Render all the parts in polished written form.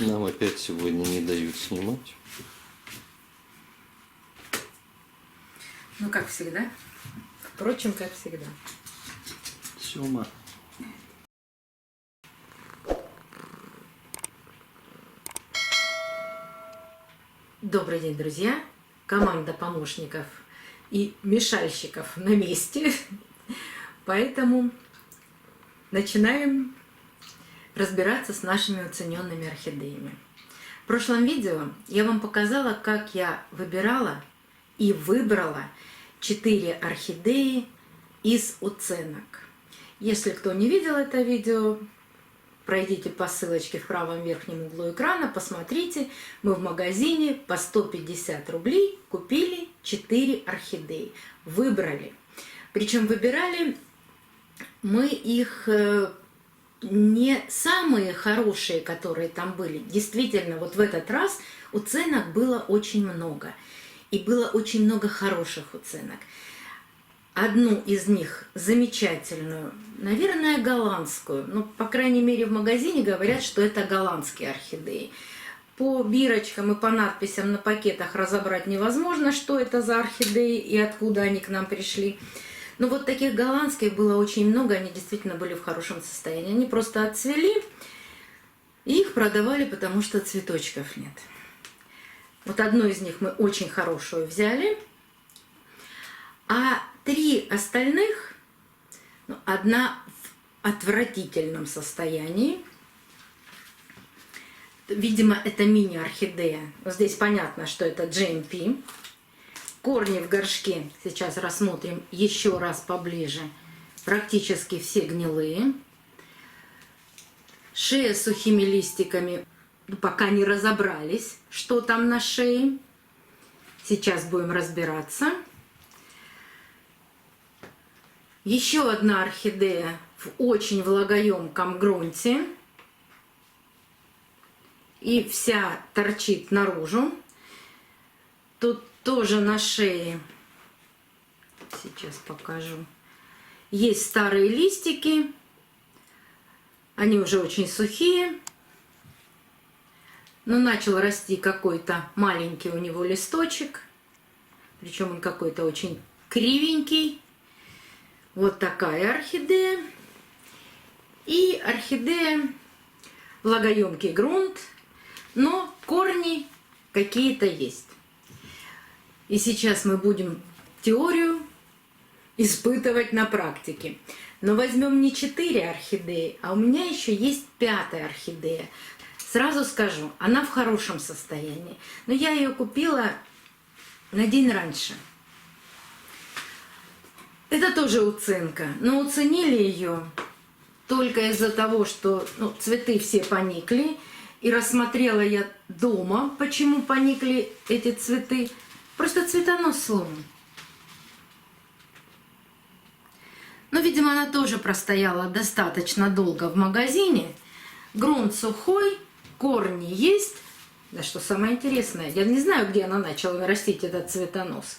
Нам опять сегодня не дают снимать. Ну, как всегда. Впрочем, как всегда. Сёма. Добрый день, друзья! Команда помощников и мешальщиков на месте. Поэтому начинаем разбираться с нашими уцененными орхидеями. В прошлом видео я вам показала, как я выбирала и выбрала 4 орхидеи из уценок. Если кто не видел это видео, пройдите по ссылочке в правом верхнем углу экрана, посмотрите. Мы в магазине по 150 рублей купили 4 орхидеи. Выбрали. Причем выбирали мы их не самые хорошие, которые там были. Действительно, вот в этот раз уценок было очень много. И было очень много хороших уценок. Одну из них замечательную, наверное, голландскую. Ну, по крайней мере, в магазине говорят, что это голландские орхидеи. По бирочкам и по надписям на пакетах разобрать невозможно, что это за орхидеи и откуда они к нам пришли. Но вот таких голландских было очень много, они действительно были в хорошем состоянии. Они просто отцвели, и их продавали, потому что цветочков нет. Вот одну из них мы очень хорошую взяли, а 3 остальных, ну, одна в отвратительном состоянии. Видимо, это мини-орхидея. Вот здесь понятно, что это GMP. Корни в горшке, сейчас рассмотрим еще раз поближе, практически все гнилые. Шея с сухими листиками, ну, пока не разобрались, что там на шее. Сейчас будем разбираться. Еще одна орхидея в очень влагоемком грунте. И вся торчит наружу. Тут тоже на шее, сейчас покажу, есть старые листики. Они уже очень сухие. Но начал расти какой-то маленький у него листочек. Причем он какой-то очень кривенький. Вот такая орхидея. И орхидея влагоемкий грунт. Но корни какие-то есть. И сейчас мы будем теорию испытывать на практике. Но возьмем не 4 орхидеи, а у меня еще есть 5-я орхидея. Сразу скажу, она в хорошем состоянии. Но я ее купила на день раньше. Это тоже уценка. Но уценили ее только из-за того, что цветы все поникли. И рассмотрела я дома, почему поникли эти цветы. Просто цветонос сломан. Но, видимо, она тоже простояла достаточно долго в магазине. Грунт сухой, корни есть. Да что самое интересное, я не знаю, где она начала растить этот цветонос.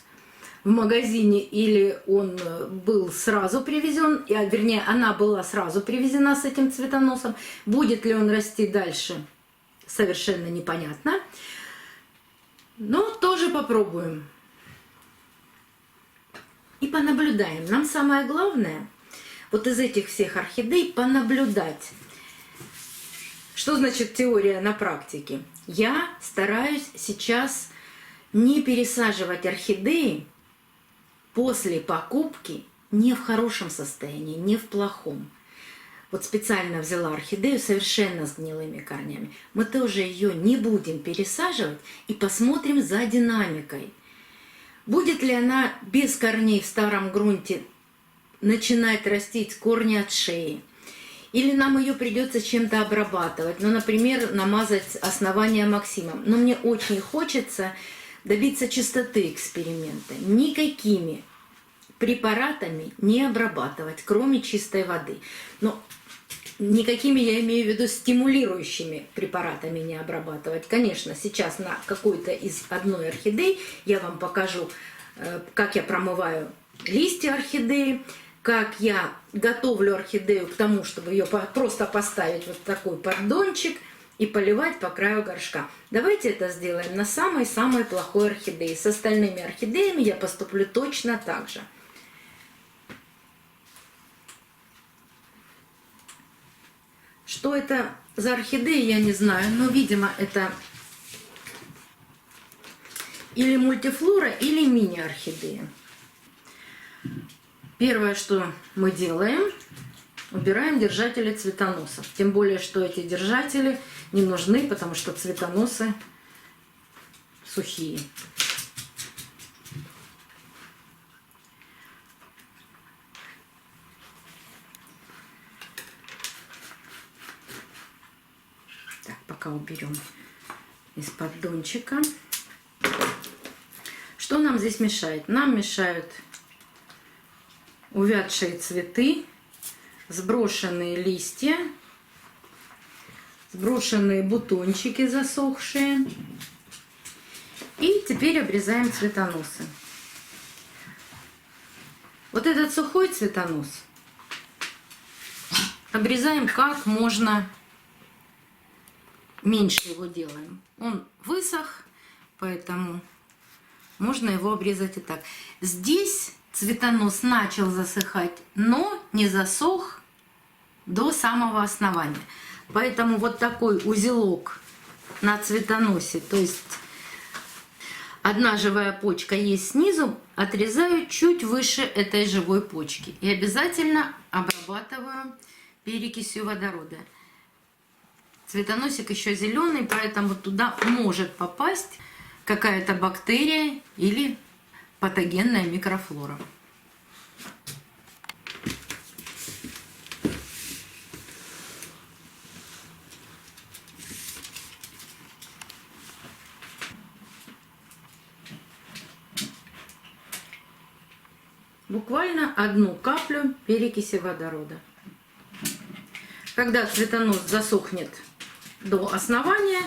В магазине или он был сразу привезен, вернее, она была сразу привезена с этим цветоносом. Будет ли он расти дальше, совершенно непонятно. Но тоже попробуем. И понаблюдаем. Нам самое главное, вот из этих всех орхидей, понаблюдать. Что значит теория на практике? Я стараюсь сейчас не пересаживать орхидеи после покупки не в хорошем состоянии, не в плохом. Вот специально взяла орхидею совершенно с гнилыми корнями. Мы тоже ее не будем пересаживать и посмотрим за динамикой. Будет ли она без корней в старом грунте начинать растить корни от шеи? Или нам ее придется чем-то обрабатывать? Ну, например, намазать основание Максимом. Но мне очень хочется добиться чистоты эксперимента. Никакими препаратами не обрабатывать, кроме чистой воды. Но никакими, я имею в виду, стимулирующими препаратами не обрабатывать. Конечно, сейчас на какой-то из одной орхидей я вам покажу, как я промываю листья орхидеи, как я готовлю орхидею к тому, чтобы ее просто поставить вот в такой поддончик и поливать по краю горшка. Давайте это сделаем на самой-самой плохой орхидее. С остальными орхидеями я поступлю точно так же. Что это за орхидеи, я не знаю, но, видимо, это или мультифлора, или мини-орхидея. Первое, что мы делаем, убираем держатели цветоносов. Тем более, что эти держатели не нужны, потому что цветоносы сухие. Так, пока уберем из поддончика. Что нам здесь мешает? Нам мешают увядшие цветы, сброшенные листья, сброшенные бутончики засохшие. И теперь обрезаем цветоносы. Вот этот сухой цветонос обрезаем как можно меньше, его делаем. Он высох, поэтому можно его обрезать и так. Здесь цветонос начал засыхать, но не засох до самого основания. Поэтому вот такой узелок на цветоносе, то есть одна живая почка есть снизу, отрезаю чуть выше этой живой почки. И обязательно обрабатываю перекисью водорода. Цветоносик еще зеленый, поэтому туда может попасть какая-то бактерия или патогенная микрофлора. Буквально одну каплю перекиси водорода. Когда цветонос засохнет до основания,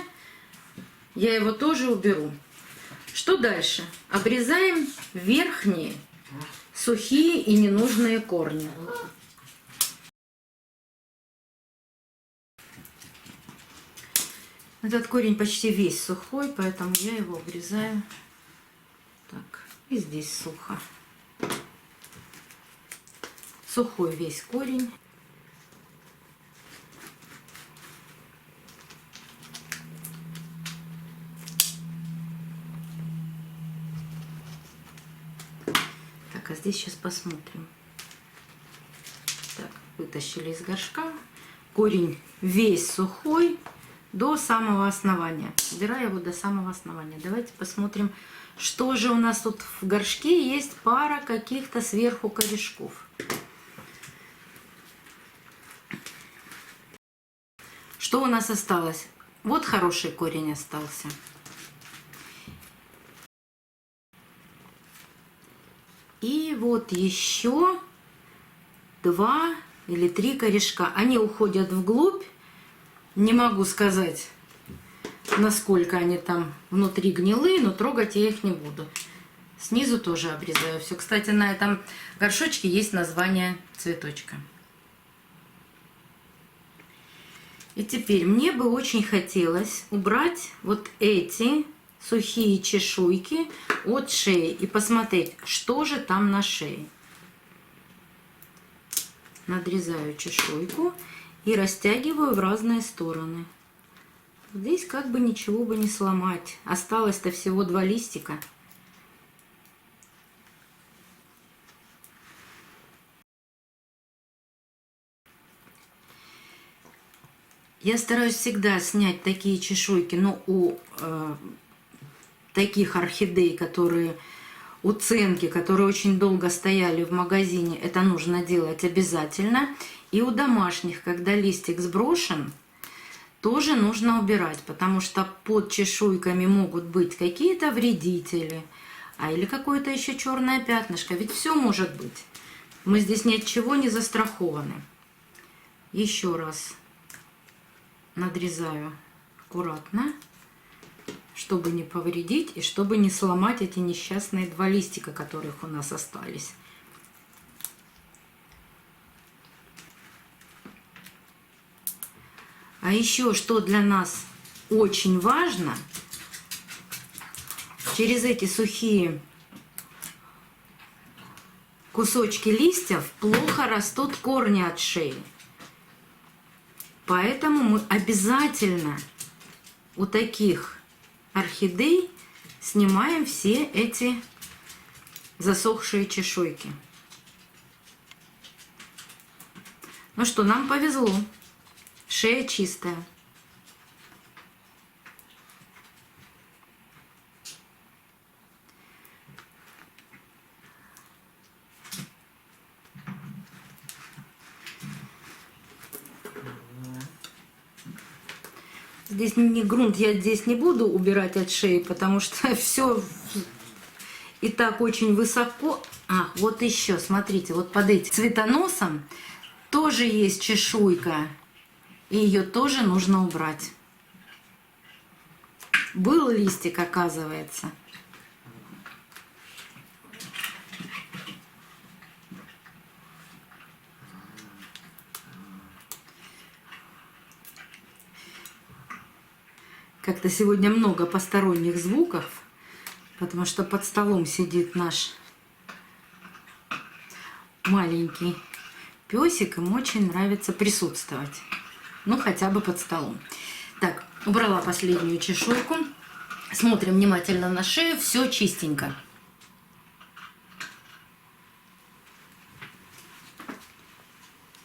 я его тоже уберу. Что дальше? Обрезаем верхние сухие и ненужные корни. Этот корень почти весь сухой, поэтому я его обрезаю. Так, и здесь сухо. Сухой весь корень. Так, а здесь сейчас посмотрим. Так, вытащили из горшка. Корень весь сухой до самого основания. Убираю его до самого основания. Давайте посмотрим, что же у нас тут в горшке. Есть пара каких-то сверху корешков. Что у нас осталось? Вот хороший корень остался. И вот еще 2 или 3 корешка. Они уходят вглубь. Не могу сказать, насколько они там внутри гнилые, но трогать я их не буду. Снизу тоже обрезаю все. Кстати, на этом горшочке есть название цветочка. И теперь мне бы очень хотелось убрать вот эти сухие чешуйки от шеи и посмотреть, что же там на шее. Надрезаю чешуйку и растягиваю в разные стороны. Здесь как бы ничего бы не сломать. Осталось-то всего 2 листика. Я стараюсь всегда снять такие чешуйки, но у таких орхидей, которые у ценки, которые очень долго стояли в магазине, это нужно делать обязательно. И у домашних, когда листик сброшен, тоже нужно убирать, потому что под чешуйками могут быть какие-то вредители, или какое-то еще черное пятнышко. Ведь все может быть. Мы здесь ни от чего не застрахованы. Еще раз надрезаю аккуратно, чтобы не повредить и чтобы не сломать эти несчастные 2 листика, которых у нас остались. А еще что для нас очень важно, через эти сухие кусочки листьев плохо растут корни от шеи. Поэтому мы обязательно у таких орхидей снимаем все эти засохшие чешуйки. Ну что, нам повезло. Шея чистая. Здесь не грунт, я здесь не буду убирать от шеи, потому что все и так очень высоко. А, вот еще, смотрите, вот под этим цветоносом тоже есть чешуйка. И ее тоже нужно убрать. Был листик, оказывается. Как-то сегодня много посторонних звуков, потому что под столом сидит наш маленький песик, ему очень нравится присутствовать. Ну, хотя бы под столом. Так, убрала последнюю чешуйку. Смотрим внимательно на шею, все чистенько.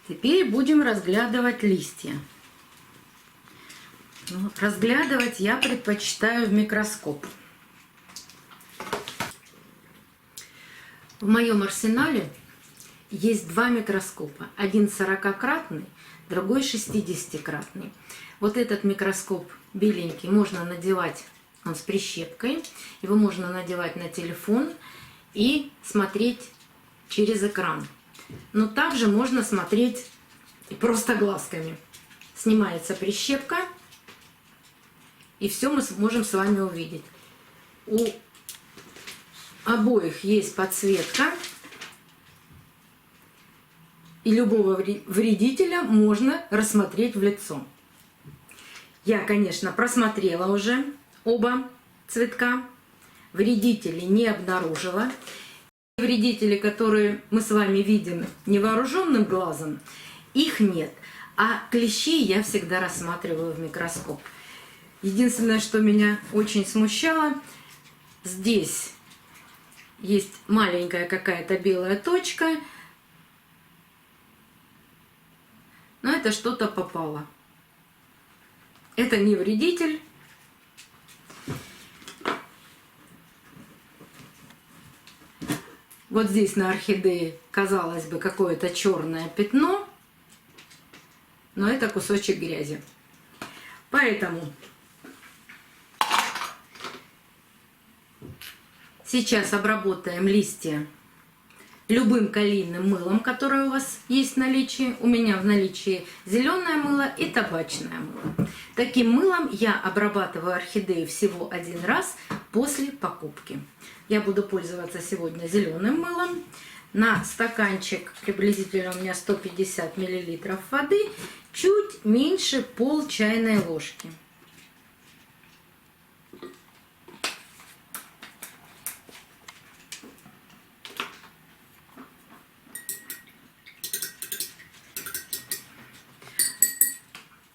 Теперь будем разглядывать листья. Ну, разглядывать я предпочитаю в микроскоп. В моем арсенале есть два микроскопа. Один 40-кратный, другой 60-кратный. Вот этот микроскоп беленький можно надевать, он с прищепкой. Его можно надевать на телефон и смотреть через экран. Но также можно смотреть просто глазками. Снимается прищепка, и все мы сможем с вами увидеть. У обоих есть подсветка. И любого вредителя можно рассмотреть в лицо. Я, конечно, просмотрела уже оба цветка. Вредителей не обнаружила. Вредители, которые мы с вами видим невооруженным глазом, их нет. А клещей я всегда рассматриваю в микроскоп. Единственное, что меня очень смущало, здесь есть маленькая какая-то белая точка, но это что-то попало. Это не вредитель. Вот здесь на орхидее, казалось бы, какое-то черное пятно, но это кусочек грязи. Поэтому сейчас обработаем листья любым калийным мылом, которое у вас есть в наличии. У меня в наличии зеленое мыло и табачное мыло. Таким мылом я обрабатываю орхидеи всего один раз после покупки. Я буду пользоваться сегодня зеленым мылом. На стаканчик приблизительно у меня 150 мл воды, чуть меньше пол чайной ложки.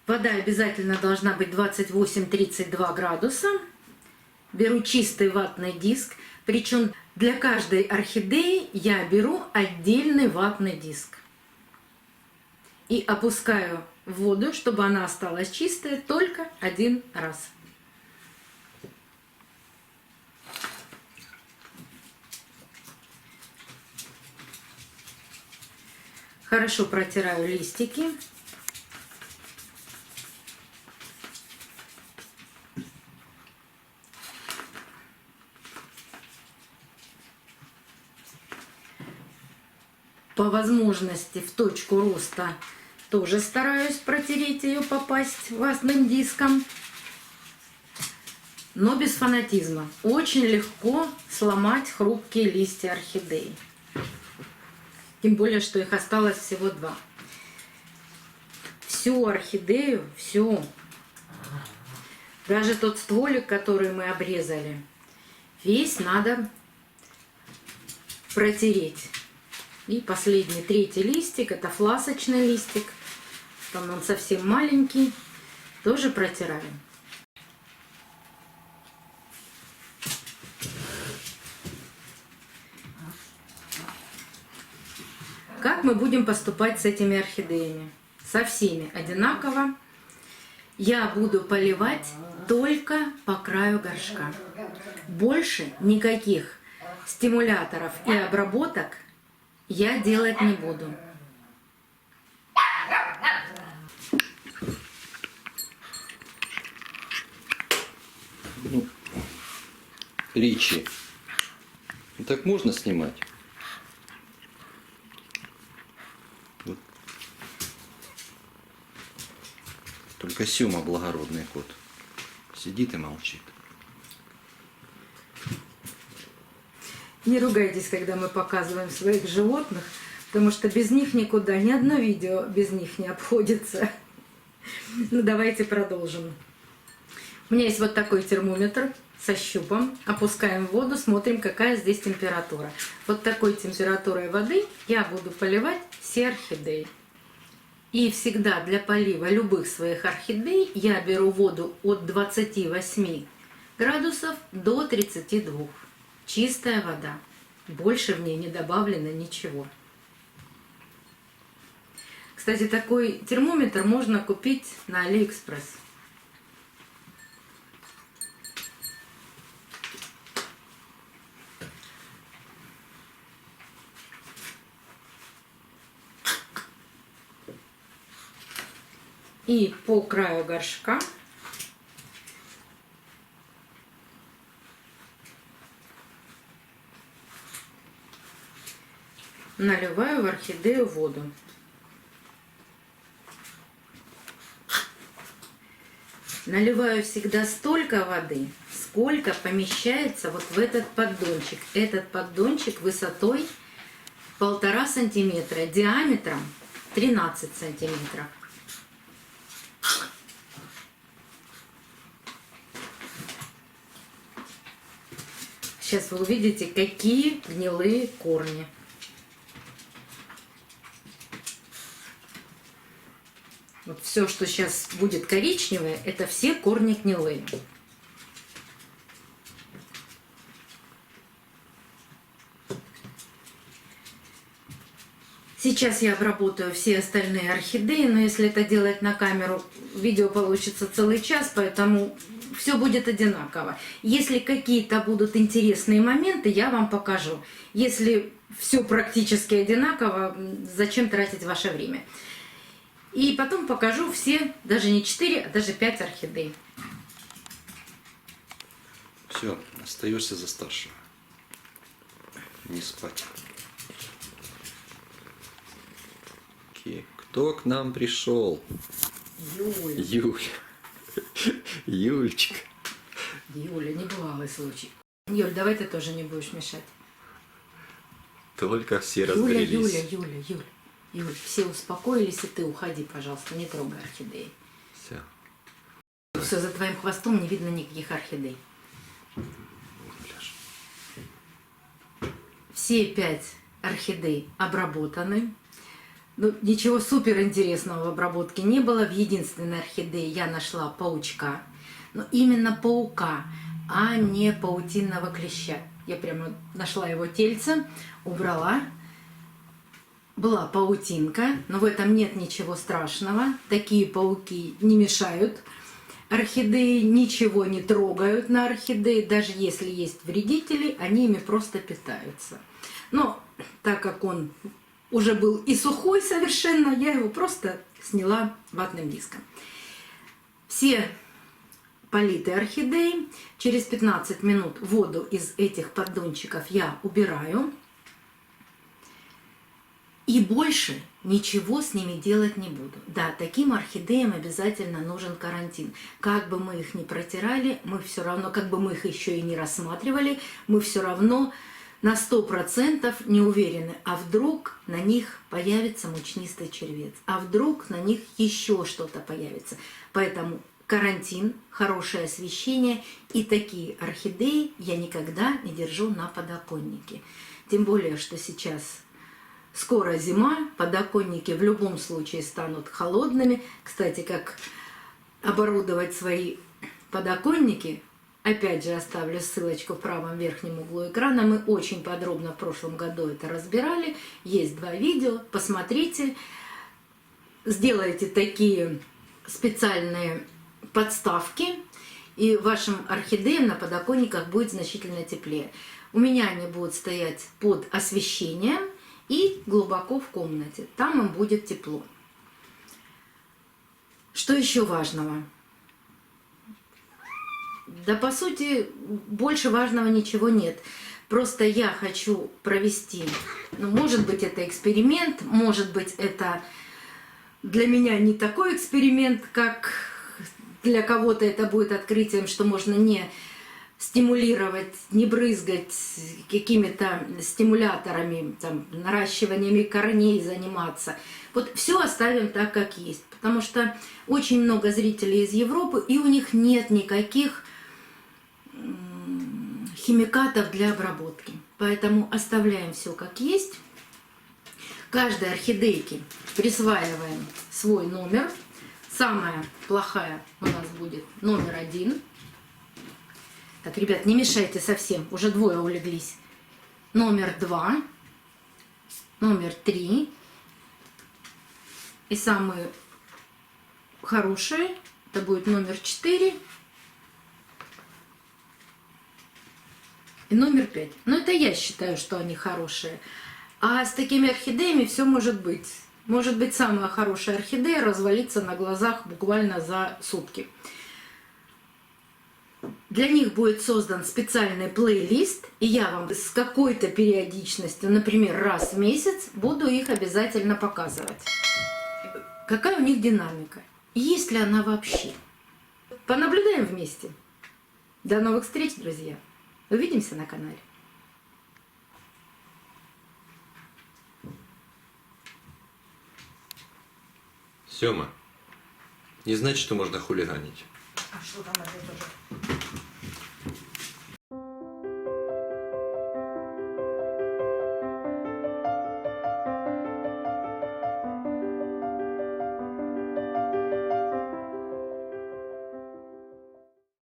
Вода обязательно должна быть 28-32 градуса. Беру чистый ватный диск. Причем для каждой орхидеи я беру отдельный ватный диск. И опускаю в воду, чтобы она осталась чистая только один раз. Хорошо протираю листики. По возможности в точку роста тоже стараюсь протереть ее, попасть ватным диском. Но без фанатизма. Очень легко сломать хрупкие листья орхидеи. Тем более, что их осталось всего 2. всю орхидею, всю. Даже тот стволик, который мы обрезали, весь надо протереть. И последний, третий листик, это фласочный листик. Там он совсем маленький, тоже протираем. Как мы будем поступать с этими орхидеями? Со всеми одинаково. Я буду поливать только по краю горшка. Больше никаких стимуляторов и обработок я делать не буду. Ну, Ричи, так можно снимать? Вот. Только Сёма благородный кот. Сидит и молчит. Не ругайтесь, когда мы показываем своих животных, потому что без них никуда, ни одно видео без них не обходится. Ну, давайте продолжим. У меня есть вот такой термометр со щупом. Опускаем в воду, смотрим, какая здесь температура. Вот такой температурой воды я буду поливать все орхидеи. И всегда для полива любых своих орхидей я беру воду от 28 градусов до 32. Чистая вода. Больше в ней не добавлено ничего. Кстати, такой термометр можно купить на Алиэкспресс. И по краю горшка наливаю в орхидею воду. Наливаю всегда столько воды, сколько помещается вот в этот поддончик. Этот поддончик высотой 1,5 сантиметра, диаметром 13 сантиметров. Сейчас вы увидите, какие гнилые корни. Вот все, что сейчас будет коричневое, это все корни гнилые. Сейчас я обработаю все остальные орхидеи, но если это делать на камеру, видео получится целый час, поэтому все будет одинаково. Если какие-то будут интересные моменты, я вам покажу. Если все практически одинаково, зачем тратить ваше время? И потом покажу все, даже не 4, а даже 5 орхидей. Все, остаешься за старшего. Не спать. Кто к нам пришел? Юля. Юль. Юльчик. Юля, небывалый случай. Юль, давай ты тоже не будешь мешать. Только все Юля, разбрелись. Юля, все успокоились, и ты уходи, пожалуйста, не трогай орхидеи. Все. Все, за твоим хвостом не видно никаких орхидей. Все 5 орхидей обработаны. Ну, ничего супер интересного в обработке не было. В единственной орхидее я нашла паучка. Но именно паука, а не паутинного клеща. Я прямо нашла его тельце, убрала. Была паутинка, но в этом нет ничего страшного. Такие пауки не мешают орхидеи, ничего не трогают на орхидеи. Даже если есть вредители, они ими просто питаются. Но так как он уже был и сухой совершенно, я его просто сняла ватным диском. Все политые орхидеи. Через 15 минут воду из этих поддончиков я убираю. И больше ничего с ними делать не буду. Да, таким орхидеям обязательно нужен карантин. Как бы мы их ни протирали, мы все равно, как бы мы их еще и не рассматривали, мы все равно на 100% не уверены, а вдруг на них появится мучнистый червец, а вдруг на них еще что-то появится. Поэтому карантин, хорошее освещение и такие орхидеи я никогда не держу на подоконнике. Тем более, что сейчас скоро зима, подоконники в любом случае станут холодными. Кстати, как оборудовать свои подоконники, опять же оставлю ссылочку в правом верхнем углу экрана. Мы очень подробно в прошлом году это разбирали. Есть 2 видео, посмотрите. Сделайте такие специальные подставки, и вашим орхидеям на подоконниках будет значительно теплее. У меня они будут стоять под освещением и глубоко в комнате. Там им будет тепло. Что еще важного? Да, по сути, больше важного ничего нет. Просто я хочу провести, может быть, это эксперимент, может быть, это для меня не такой эксперимент, как для кого-то это будет открытием, что можно не стимулировать, не брызгать какими-то стимуляторами, там, наращиваниями корней заниматься. Вот все оставим так, как есть. Потому что очень много зрителей из Европы, и у них нет никаких химикатов для обработки. Поэтому оставляем все как есть. Каждой орхидейке присваиваем свой номер. Самая плохая у нас будет номер 1. Так, ребят, не мешайте совсем, уже 2 улеглись. Номер 2, номер 3. И самые хорошие, это будет номер 4 и номер 5. Но это я считаю, что они хорошие. А с такими орхидеями все может быть. Может быть, самая хорошая орхидея развалится на глазах буквально за сутки. Для них будет создан специальный плейлист, и я вам с какой-то периодичностью, например, раз в месяц, буду их обязательно показывать. Какая у них динамика? Есть ли она вообще? Понаблюдаем вместе. До новых встреч, друзья! Увидимся на канале. Сёма, не значит, что можно хулиганить. А что там это тоже?